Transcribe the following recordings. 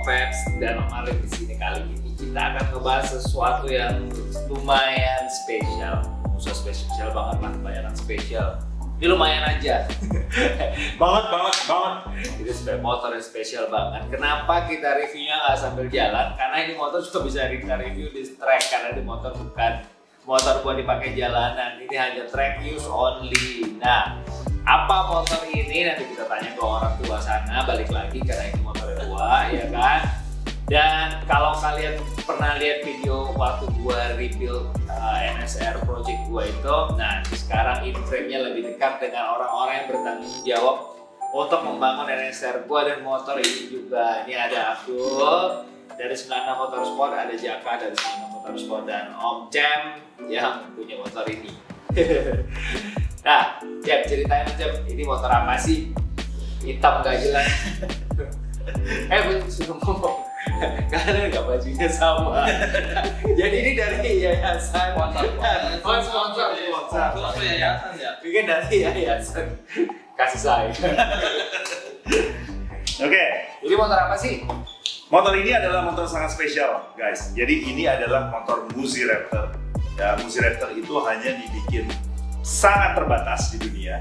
Peps dan Om Arif di sini. Kali ini kita akan ngebahas sesuatu yang lumayan spesial. Usah spesial banget lah, kebanyakan spesial. Ini lumayan aja. banget. Itu motor yang spesial banget. Kenapa kita reviewnya nggak sambil jalan? Karena ini motor juga bisa kita review di track, karena ini motor bukan motor buat dipakai jalanan. Ini hanya track use only. Nah, apa motor ini? Nanti kita tanya ke orang tua sana. Balik lagi karena ini motor tua, ya kan? Dan kalau kalian pernah lihat video waktu gua rebuild NSR project gua itu, nah sekarang in-frame-nya lebih dekat dengan orang-orang yang bertanggung jawab untuk membangun NSR gua dan motor ini juga. Ini ada Abdul dari 96 Motorsport, ada Jaka dari 96 Motorsport, dan Om Cem yang punya motor ini. Nah, Cem, ceritain aja ini motor apa sih? Hitam gak jelas. Sudah ngomong. Karena nggak bajunya sama. Jadi ini dari yayasan. Sponsor yayasan ya. Bikin dari yayasan kasih sayang. Oke. Jadi motor apa sih? Motor ini adalah motor sangat spesial, guys. Jadi ini adalah motor Muzi Raptor. Ya, Muzi Raptor itu hanya dibikin sangat terbatas di dunia.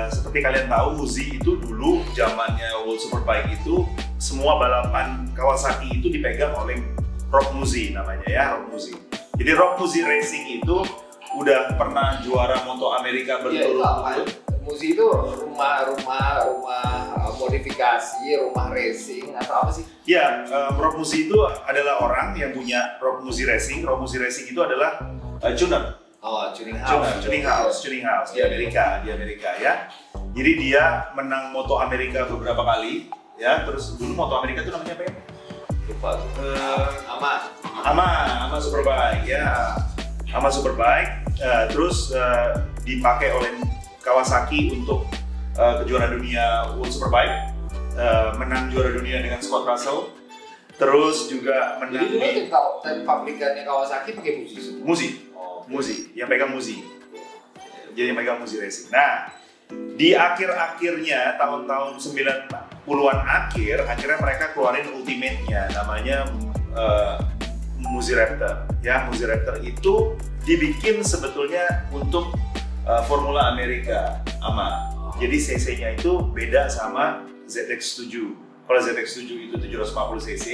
Seperti kalian tahu, Muzi itu dulu zamannya World Superbike itu semua balapan Kawasaki itu dipegang oleh Rock Muzi namanya ya, Rock Muzi. Jadi Rock Muzi Racing itu udah pernah juara Moto Amerika berturut-turut. Muzi itu rumah modifikasi, rumah racing atau apa sih? Ya, Rock Muzi itu adalah orang yang punya Rock Muzi Racing. Rock Muzi Racing itu adalah tuner. Oh, tuning house di Amerika ya. Jadi dia menang Moto Amerika beberapa kali ya. Terus dulu Moto Amerika itu namanya apa ya? Lupa. Ama Superbike ya. Ama Superbike. Terus dipakai oleh Kawasaki untuk kejuaraan dunia World Superbike. Menang juara dunia dengan Scott Russell. Terus juga menang. Jadi dulu tadi pabrikannya Kawasaki pakai Muzi semua. Muzi, yang pegang Muzi. Jadi yang pegang Muzi Racing. Nah, di akhirnya tahun-tahun 90-an akhirnya mereka keluarin ultimate-nya namanya Muzi Raptor. Ya, Muzi Raptor itu dibikin sebetulnya untuk Formula Amerika AMA. Jadi cc-nya itu beda sama ZX7. Kalau ZX7 itu 750 cc,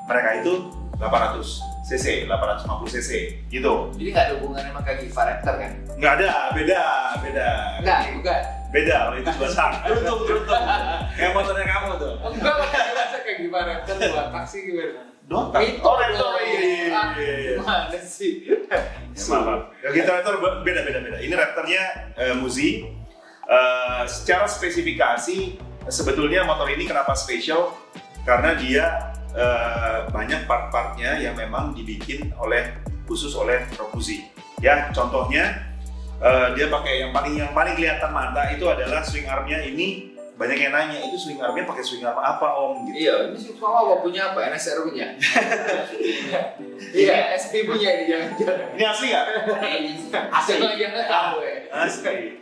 mereka itu 800 cc, 850 cc gitu. Jadi nggak ada hubungannya sama kayak Giva Raptor kan? Nggak ada, beda. Nggak, bukan. Beda, kalau itu batang. Beruntung. Kayak motornya kamu tuh. Enggak, masa kayak Giva Raptor dua tak sih gimana? Dotak? Itu Raptor, iya. Gimana sih? Maaf. Ya, kita Raptor beda. Ini Raptornya Muzi. Secara spesifikasi, sebetulnya motor ini kenapa spesial? Karena dia banyak part-partnya yang memang dibikin khusus oleh Rock Muzi. Ya, contohnya dia pakai yang paling kelihatan mata itu adalah swing armnya. Ini banyak yang nanya, itu swing armnya pakai swing arm apa Om? Gitu. Iya, ini swing arm apa punya apa? NSR punya? Iya, SP punya ini jangan-jangan. Ini asli nggak? Asli lagi nggak tahu ya.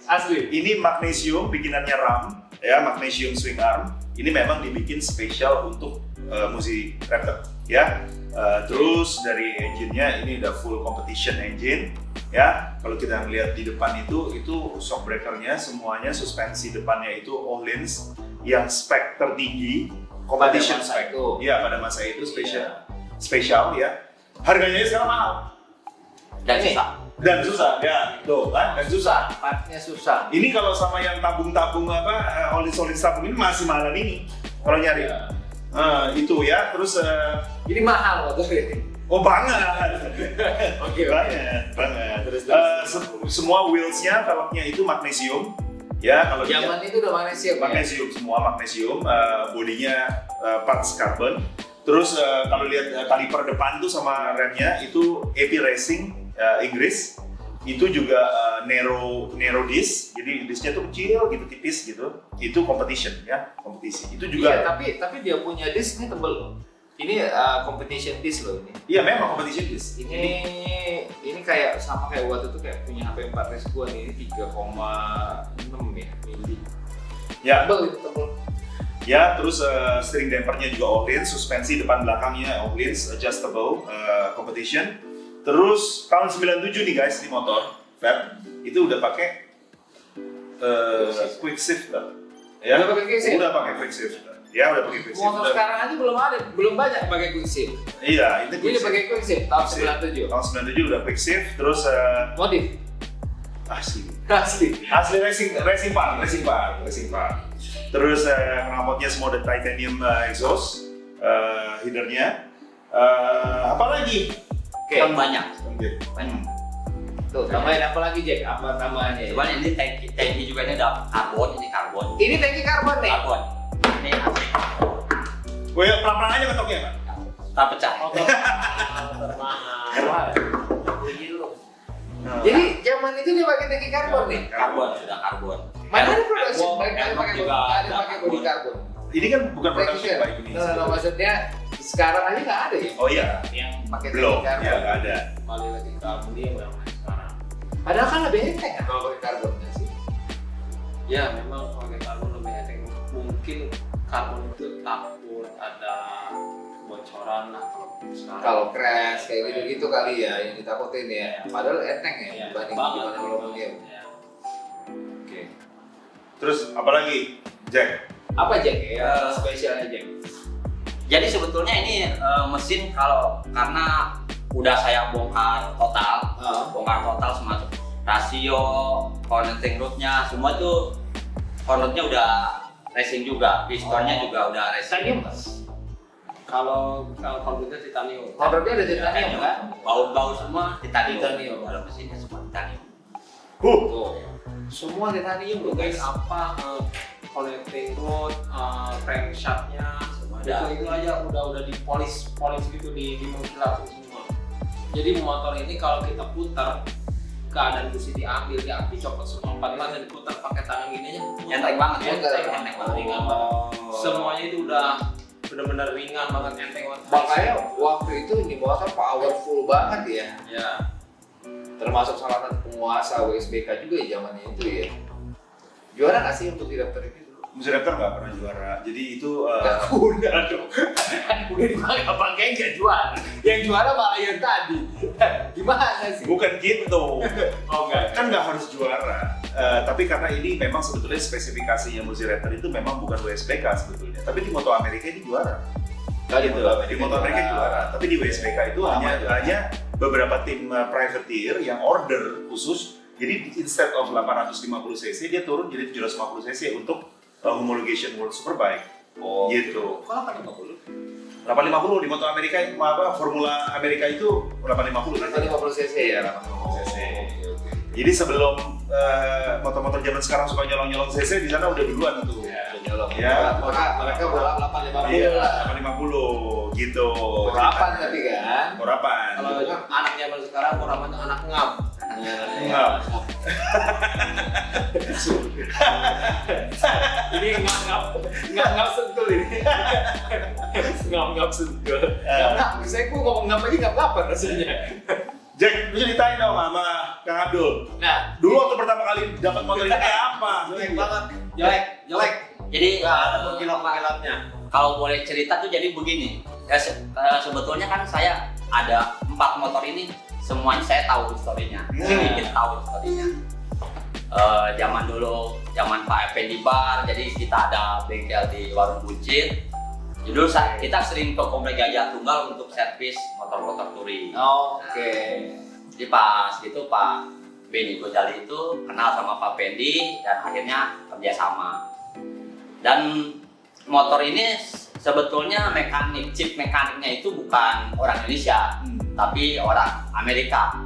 Asli. Ini magnesium bikinannya RAM, ya, magnesium swing arm. Ini memang dibikin spesial untuk Muzi Raptor ya. Terus dari engine-nya ini udah full competition engine ya. Kalau kita melihat di depan itu shock breaker-nya semuanya, suspensi depannya itu Öhlins yang spek tertinggi, competition spek. Ya, pada masa itu spesial ya. Harganya sekarang mahal dan susah ya, tuh kan, dan susah. Partnya susah. Ini kalau sama yang tabung-tabung Öhlins tabung ini masih mahalan ini kalau nyari. Itu ya, terus ini mahal motor ini. Oh banget. Oke. Banget. Terus semua wheelsnya, velgnya itu magnesium. Ya, kalau zaman itu udah magnesium. Semua magnesium. Bodinya parts carbon. Terus kalau lihat kaliper depan tuh sama remnya itu AP Racing Inggris. Itu juga narrow disc, jadi discnya tuh kecil gitu, tipis gitu. Itu competition ya, kompetisi. Itu juga. Iya, tapi dia punya disc ini tebel loh. Ini competition disc loh ini. Iya, memang competition disc. Ini kayak sama kayak waktu itu kayak punya HP 4S gua nih, ini 3,6 ya mili. Ya. Tebel itu tebel. Ya, terus steering dampernya juga Öhlins, suspensi depan belakangnya Öhlins, adjustable competition. Terus tahun 97 nih guys di motor, Feb, itu udah pakai quick shift lah. Ya, Udah pakai quick shift? Udah pakai quick shift. Ya, udah pakai quick shift. Motor sekarang aja belum banyak pakai quick shift. Iya, itu quick Ini shift. pakai quick shift tahun Quick shift. 97. Tahun 97 udah quick shift, terus Modif. asli racing part. Terus knalpotnya semua udah titanium exhaust, headernya. Apa lagi? Oke. Kan banyak. Hmm. Tuh, tambahin apa lagi Jack? Apa tambahannya? Cuman ini tangki juga ini udah karbon, ini karbon. Ini tangki karbon nih. Karbon. Ini AC. Gue pelan-pelan aja ketoknya, Pak. Tak pecah. Jadi zaman itu dia pakai tangki karbon nih. Karbon sudah karbon. Mana ada production Elbow, baik elbow pakai juga ada ada pakai body karbon. Ini kan bukan Tangki production karbon. by Indonesia. Nah, maksudnya sekarang aja nggak ada ya Oh iya, yang pakai belum. tangki karbon. Ya, nggak ada. Kembali lagi ke aluminium yang sekarang. Padahal kan lebih enteng kan kalau pakai karbon nggak sih? Ya memang pakai karbon lebih enteng. Mungkin karbon itu takut ada kebocoran lah sekarang. Kalau crash kayak gitu-gitu kali ya yang ditakutin ya. Padahal enteng ya Ya, dibanding banget. aluminium. Ya. Oke. Terus apa lagi, Jack? Apa Jack ya? Spesialnya Jack. Jadi sebetulnya ini mesin kalau karena udah saya bongkar total semua rasio, connecting rodnya semua itu connectnya udah racing juga, pistonnya juga udah racing. Kalau komputer titanium. Motornya ada titanium kan? Baut-baut semua titanium. Titanium. Dalam mesinnya semua titanium. Tuh. Semua titanium loh Mungkin guys. apa connecting rod, crankshaftnya, Semua itu, ada. itu aja udah dipolis gitu dimutilasin semua. Jadi motor ini kalau kita putar keadaan busi diambil copot semua 4 lan dan diputar pakai tangan gini aja. Enteng banget ya, Enteng. enteng banget. Ringan banget. Semuanya itu udah benar-benar ringan banget, enteng banget. Makanya waktu itu ini motor powerful banget ya. Ya. Termasuk salah satu penguasa WSBK juga ya zamannya itu ya. Juara nggak sih untuk di daftar ini dulu? Musi Raptor nggak pernah juara. Jadi itu Udah dong. Kan udah dipakai pakai nggak juara. Yang juara malah yang tadi. Gimana sih? bukan gitu. Oh enggak. Kan nggak harus juara. Tapi karena ini memang sebetulnya spesifikasinya Musi Raptor itu memang bukan WSBK sebetulnya. Tapi di Moto Amerika ini juara. Gitu. Di Moto Amerika juara. Tapi di WSBK itu hanya beberapa tim privateer yang order khusus. Jadi instead of 850 cc dia turun jadi 750 cc untuk homologation World Superbike. Oh. Gitu. Kok 850? 850 di Moto Amerika Formula Amerika itu 850 kan? 850 cc ya. 850 cc. Oke. Jadi sebelum motor-motor zaman sekarang suka nyolong-nyolong cc di sana udah duluan tuh. Ya, nyolong. Ya. Mereka bola 850 Iya, lah. 850 gitu. Borapan tapi kan. Borapan. Kalau anak zaman sekarang orang itu anak ngam. Ngap. Ini ngap sentul ini. Ngap sentul. Ngap, saya gua ngomong ngap aja ngap apa rasanya. Jack, lu ceritain dong sama Kang Abdul. Nah, Dulu waktu pertama kali dapat motor ini kayak apa? Jelek banget. Jelek. Jadi Ada pengkilap-pengkilapnya. kalau boleh cerita tuh jadi begini. Ya, sebetulnya kan saya ada 4 motor ini semuanya saya tahu historinya. Sedikit tahu historinya. Zaman dulu, zaman Pak Effendi Bar, jadi kita ada bengkel di Warung Buncit. Dulu kita sering ke Komplek Gajah Tunggal untuk servis motor-motor touring. oke. Jadi pas gitu Pak Benny Gojali itu kenal sama Pak Pendi dan akhirnya kerjasama. Dan motor ini sebetulnya chip mekaniknya itu bukan orang Indonesia, tapi orang Amerika.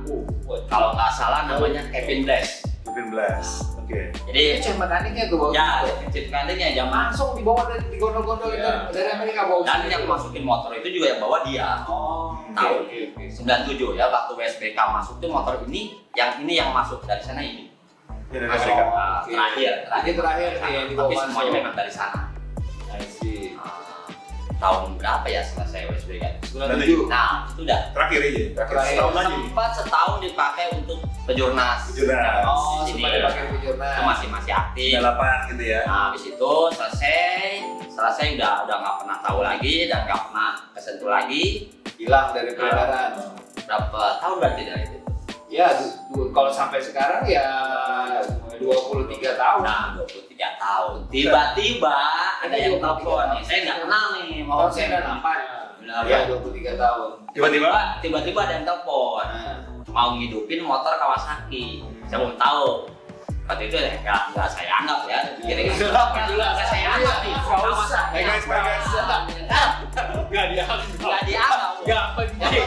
Kalau nggak salah namanya Kevin Blass. Kevin Blass. Oke. Jadi Cek mekaniknya tuh bawa. ya chip mekaniknya zaman Langsung dibawa dari digondol-gondol Ya. dari Amerika bawa. dan yang masukin motor itu juga yang bawa dia. Oh, Tahu. oke. 97 ya waktu WSBK masuk tuh motor ini yang masuk dari sana ini. Ya, dari Masuk Amerika. Oke. terakhir Ini terakhir nih yang dibawa tapi semuanya masuk. memang dari sana. I see. Tahun berapa ya selesai WSBK? 97. Nah itu udah Terakhir aja. Terakhir. Setahun aja. sempat setahun dipakai untuk kejurnas. Kejurnas. Oh, Di sini. sempat dipakai di Itu jurnal. masih aktif. 98 gitu ya. Nah habis itu selesai setelah saya udah nggak pernah tahu lagi dan nggak pernah kesentuh lagi. Hilang dari peredaran. Berapa tahun berarti dari itu? Ya, kalau sampai sekarang ya 23 tahun. Nah, 23 tahun. Tiba-tiba ada yang telepon nih. Saya nggak kenal nih. Tahun 98. Ya, 23 tahun. Tiba-tiba ada yang telepon. Mau ngidupin motor Kawasaki. Saya belum tahu. Waktu itu ya nggak saya anggap ya. Kira-kira nggak saya anggap nih. Kawasaki. Guys. Nggak dianggap. Nggak dianggap. Nggak penting.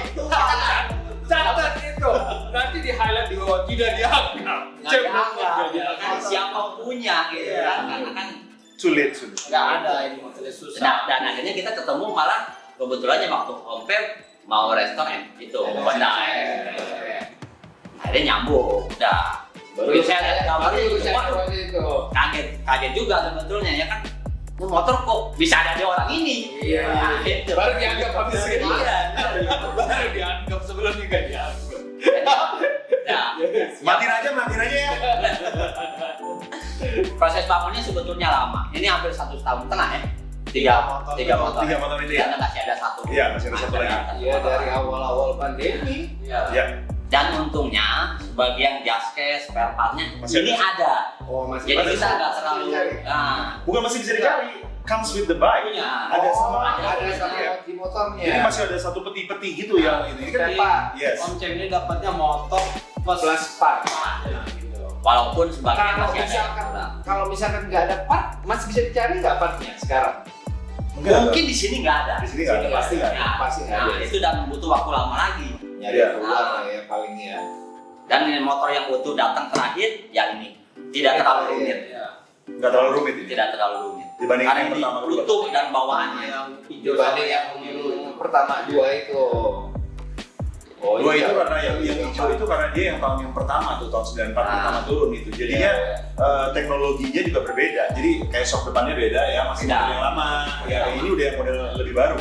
Catat itu. Nanti di highlight di bawah tidak dianggap. Nggak dianggap. Siapa punya gitu kan? Karena kan Sulit. Nggak ada ini motornya susah. dan akhirnya kita ketemu malah kebetulannya waktu kompet mau restoran itu Honda. Akhirnya nyambung, udah. Baru saya lihat gambarnya itu. kaget juga sebetulnya ya kan. Ini motor kok bisa ada di orang ini? Iya. Gitu. Baru dianggap habis itu. Iya. Baru dianggap sebelumnya nggak dianggap. Nah, Matiin aja ya. proses bangunnya sebetulnya lama. Ini hampir 1,5 tahun ya. Tiga motor. 3 motor ini ya. Dan masih ada satu. Iya, masih ada satu lagi. Iya, dari awal-awal pandemi. Ya. Dan untungnya sebagian gaskes, spare partnya Masih ini ada. Oh, masih Jadi ada. kita nggak terlalu. Bukan masih bisa dicari. Comes with the bike. Punya. Ada sama ada sama di motornya. Ini masih ada satu peti-peti gitu ya ini. Kan Spare part. yes. Om Cem ini dapatnya motor Plus part. Walaupun sebagian Kalau masih ada. misalkan misalkan nggak ada part, masih bisa dicari nggak partnya sekarang? Mungkin di sini nggak ada. Di sini nggak ada, pasti nggak ada. Pasti nggak ada. Itu dan butuh waktu lama lagi. Nyari Iya. keluar ya paling ya. Dan ini motor yang utuh datang terakhir yang ini tidak terlalu rumit. Nggak terlalu rumit ini. Tidak terlalu rumit. Dibanding Karena yang ini pertama kedua. utuh dan bawaannya. yang hijau Dibanding yang pertama dua itu. Oh, Dua iya. itu karena yang hijau itu karena dia yang tahun yang pertama tuh tahun 94 pertama turun itu. Jadinya teknologinya juga berbeda. Jadi kayak shock depannya beda ya, masih Beda. model yang lama. Ya ini udah yang model lebih baru.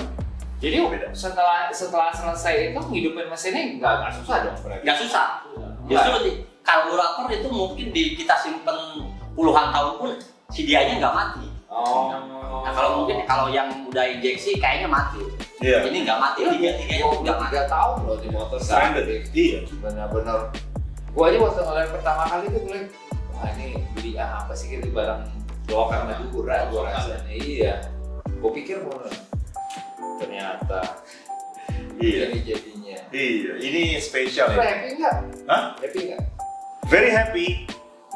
Jadi Beda. setelah selesai itu ngidupin mesinnya nggak susah dong berarti. Nggak susah. Justru di karburator itu mungkin kita simpen puluhan tahun pun si dianya nggak mati. Oh. Nah kalau yang udah injeksi kayaknya mati. Iya. Ini nggak mati, tiga-tiganya Gua pun nggak mati. 3 tahun loh di motor Stranded. Iya. Benar-benar. Gua aja waktu ngeliat pertama kali tuh ngeliat, wah ini beli apa sih gitu barang lokan Madura gua rasanya. Iya. Gua pikir mau ternyata Iya. ini jadinya. Iya. Ini spesial Lu ya. happy nggak? Hah? Happy nggak? Very happy.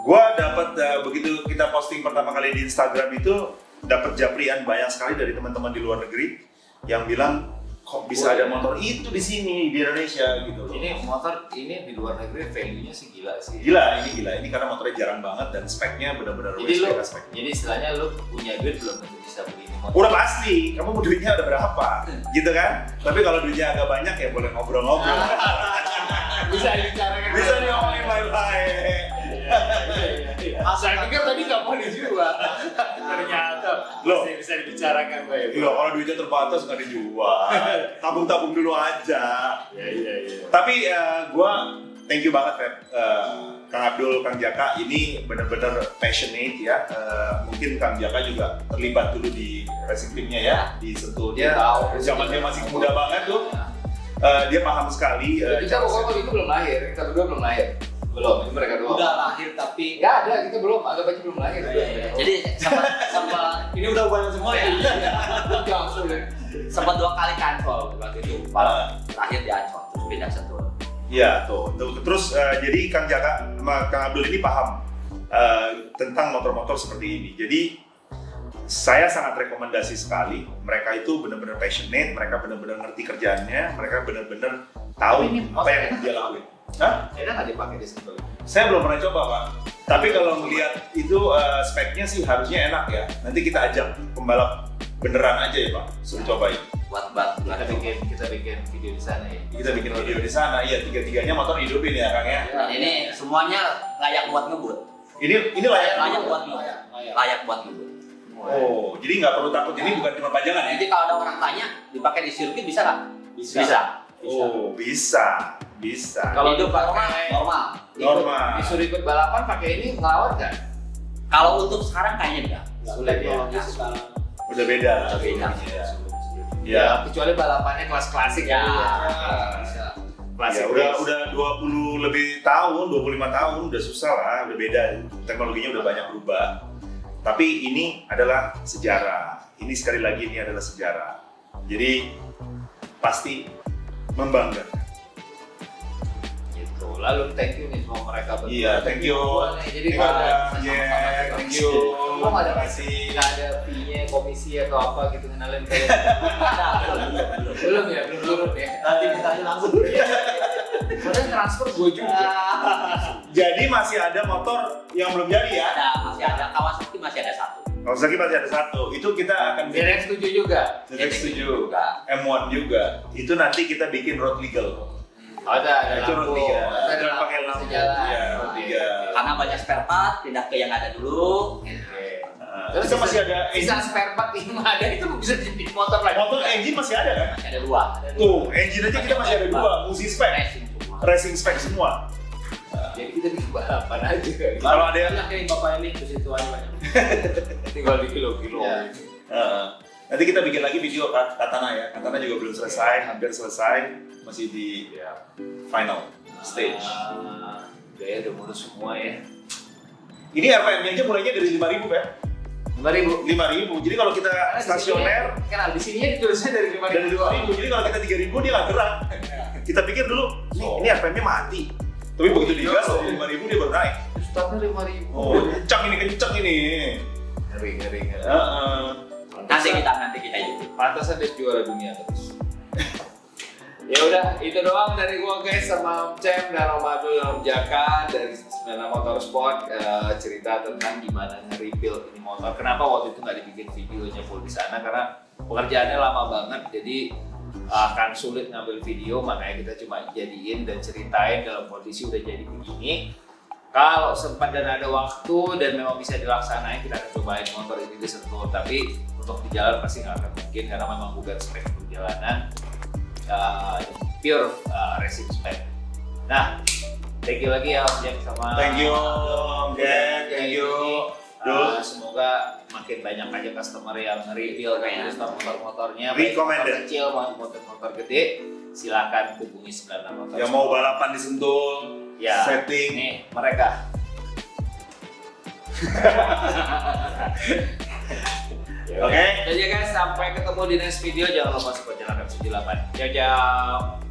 Gua dapat begitu kita posting pertama kali di Instagram itu dapat japrian banyak sekali dari teman-teman di luar negeri yang bilang kok bisa ada motor itu di sini di Indonesia gitu loh. Ini motor ini di luar negeri value-nya sih gila sih. Gila. Ini karena motornya jarang banget dan speknya benar-benar Jadi lu, spek. jadi istilahnya lu punya duit belum tentu bisa beli ini motor. Udah pasti, kamu duitnya udah berapa, gitu kan? Tapi kalau duitnya agak banyak ya boleh ngobrol-ngobrol. Bisa dibicarakan. Bisa diomongin baik-baik. Saya pikir tadi nggak mau dijual. Ternyata Loh. masih bisa dibicarakan baik. Iya, kalau duitnya terbatas nggak dijual. Tabung-tabung dulu aja. Iya. Tapi gua thank you banget, Feb. Kang Abdul, Kang Jaka ini benar-benar passionate ya. Mungkin Kang Jaka juga terlibat dulu di racing teamnya ya, di Sentul-nya. Tahu. Zaman dia masih muda banget tuh. Dia paham sekali. Kita waktu itu belum lahir, kita berdua belum lahir. Belum, itu mereka doang. udah lahir tapi Nggak ada, kita belum, anggap aja belum lahir. Jadi sempat ini udah bukan semua ya. Langsung deh. 2 kali cancel waktu itu. Terakhir di Ancol, terus pindah Sentul. Iya, tuh. Terus jadi Kang Jaka sama Kang Abdul ini paham tentang motor-motor seperti ini. Jadi saya sangat rekomendasi sekali. Mereka itu benar-benar passionate, mereka benar-benar ngerti kerjaannya, mereka benar-benar tahu Tapi ini apa yang dia lakuin. Hah? Enak nggak dipakai di Sentul? Saya belum pernah coba, Pak. Tapi kalau melihat itu speknya sih harusnya enak ya. Nanti kita ajak pembalap beneran aja ya, Pak. Suruh cobain. Buat Kita bikin video di sana ya. Kita bikin video di sana. Iya, tiga-tiganya motor hidupin ya, Kang ya. Dan ini semuanya layak buat ngebut. Ini layak. Layak buat ngebut. Layak buat ngebut. Oh, jadi nggak perlu takut. Ini bukan cuma pajangan ya? Jadi kalau ada orang tanya dipakai di sirkuit bisa nggak? Bisa. Oh, bisa. Kalau hidup dipakai- normal. Normal. Disuruh ikut balapan pakai ini ngelawan nggak? Kalau untuk sekarang kayaknya enggak. Sulit ya. Teknologi sekarang. Udah beda. Udah beda. Ya. Kecuali balapannya kelas klasik Ya. Bisa. Ya, udah 20 lebih tahun, 25 tahun udah susah lah, udah beda. Teknologinya udah banyak berubah. Tapi ini adalah sejarah. Ini sekali lagi ini adalah sejarah. Jadi pasti membanggakan. Gitu. Lalu thank you nih sama mereka berdua. Iya, thank you. Jadi Thank kalau you, ada yeah, thank you. Lo nggak ada Terima kasih. nggak ada fee-nya, komisi atau apa gitu ngenalin kayak belum ya, belum turun ya. Nanti mintanya langsung. Padahal transfer gue juga. Jadi masih ada motor yang belum jadi ya? Masih ada Kawasaki, masih ada satu. Kawasaki masih ada satu. Itu kita akan Direct setuju juga. Direct setuju. Juga. M1 juga. Itu nanti kita bikin road legal. Ada Itu road lampu, legal. ada lampu Pakai lampu. jalan. Iya, road legal. Karena banyak spare part, pindah ke yang ada dulu. Terus kita masih ada Bisa spare part yang ada itu bisa jadi motor lagi. motor engine masih ada kan? Masih ada dua. Tuh, engine aja kita masih ada dua, multi spec, Racing semua. racing spec semua. Jadi kita bikin balapan aja. Kalau ada yang banyak kayak bapak ini di situ aja banyak. Tinggal di kilo-kilo. Ya. nanti kita bikin lagi video Katana ya. Katana juga belum selesai, hampir selesai, masih di final stage. Udah udah mulus semua ya. Ini RPM-nya aja mulainya dari 5.000 ya. 5.000. 5.000. Jadi kalau kita stasioner Kan di sininya ditulisnya dari 5.000. dari 2.000. Jadi kalau kita 3.000 dia nggak gerak. Kita pikir dulu, ini RPM-nya mati. Tapi begitu digas, 5.000 dia baru naik. Startnya 5.000. Oh, kencang ini. Ngeri. Nanti kita YouTube. Pantasan dia juara dunia terus. Ya udah, itu doang dari gua guys sama Om Cem dan Om Abdul dan Om Jaka dari Semena Motorsport, cerita tentang gimana nge-rebuild ini motor. Kenapa waktu itu nggak dibikin videonya full di sana, karena pekerjaannya lama banget, jadi akan sulit ngambil video, makanya kita cuma jadiin dan ceritain dalam kondisi udah jadi begini. Kalau sempat dan ada waktu dan memang bisa dilaksanain, kita akan cobain motor ini di Sentul. Tapi untuk di jalan pasti nggak akan mungkin karena memang bukan spek perjalanan, pure racing spec. Nah, thank you lagi ya Om Jack sama Thank you, Om Jack. Thank you. Semoga makin banyak aja customer yang nge-review kayak motor-motornya, baik Recommended. motor kecil maupun motor gede. Silakan hubungi Semena Motorsport. Yang mau balapan di Sentul, Ya, setting. nih mereka. Oke. Jadi guys, sampai ketemu di next video. Jangan lupa support Jalan 78. Ciao.